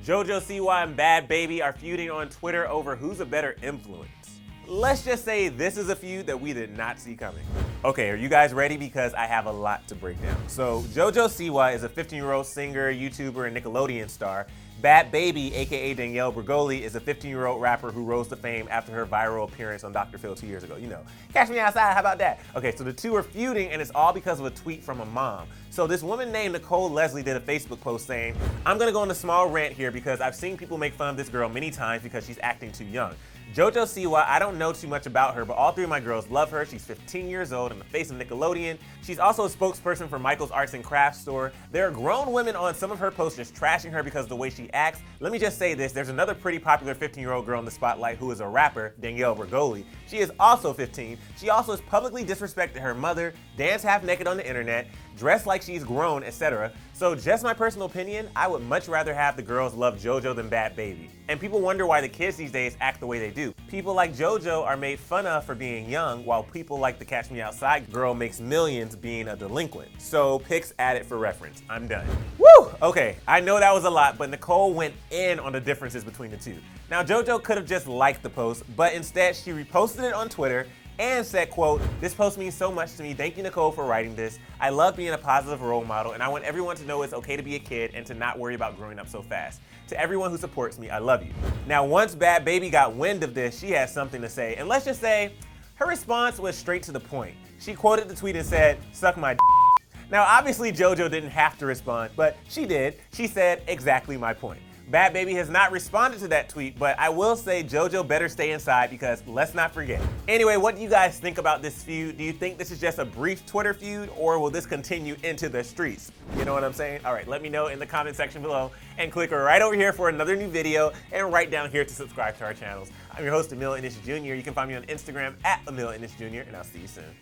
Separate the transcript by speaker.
Speaker 1: Jojo Siwa and Bhad Bhabie are feuding on Twitter over who's a better influence. Let's just say this is a feud that we did not see coming. Okay, are you guys ready? Because I have a lot to break down. So, Jojo Siwa is a 15-year-old singer, YouTuber, and Nickelodeon star. Bhad Bhabie, aka Danielle Bregoli, is a 15-year-old rapper who rose to fame after her viral appearance on Dr. Phil 2 years ago. You know, catch me outside, how about that? Okay, so the two are feuding, and it's all because of a tweet from a mom. So this woman named Nicole Leslie did a Facebook post saying, "I'm gonna go on a small rant here because I've seen people make fun of this girl many times because she's acting too young. Jojo Siwa, I don't know too much about her, but all three of my girls love her. She's 15 years old and the face of Nickelodeon. She's also a spokesperson for Michael's Arts and Crafts store. There are grown women on some of her posts just trashing her because of the way she acts. Let me just say this, there's another pretty popular 15-year-old girl in the spotlight who is a rapper, Danielle Bregoli. She is also 15. She also has publicly disrespected her mother, danced half naked on the internet, dressed like she's grown, etc. So just my personal opinion, I would much rather have the girls love JoJo than Bhad Bhabie. And people wonder why the kids these days act the way they do. People like JoJo are made fun of for being young, while people like the Catch Me Outside girl makes millions being a delinquent. So pics added for reference. I'm done." Woo! Okay, I know that was a lot, but Nicole went in on the differences between the two. Now JoJo could have just liked the post, but instead she reposted it on Twitter and said, quote, "This post means so much to me. Thank you, Nicole, for writing this. I love being a positive role model, and I want everyone to know it's okay to be a kid and to not worry about growing up so fast. To everyone who supports me, I love you." Now, once Bhad Bhabie got wind of this, she had something to say, and let's just say, her response was straight to the point. She quoted the tweet and said, "Suck my d." Now, obviously, JoJo didn't have to respond, but she did. She said, "Exactly my point." Bhad Bhabie has not responded to that tweet, but I will say JoJo better stay inside because let's not forget. Anyway, what do you guys think about this feud? Do you think this is just a brief Twitter feud, or will this continue into the streets? You know what I'm saying? All right, let me know in the comment section below, and click right over here for another new video, and right down here to subscribe to our channels. I'm your host, Emil Ennis Jr. You can find me on Instagram at Emil Ennis Jr., and I'll see you soon.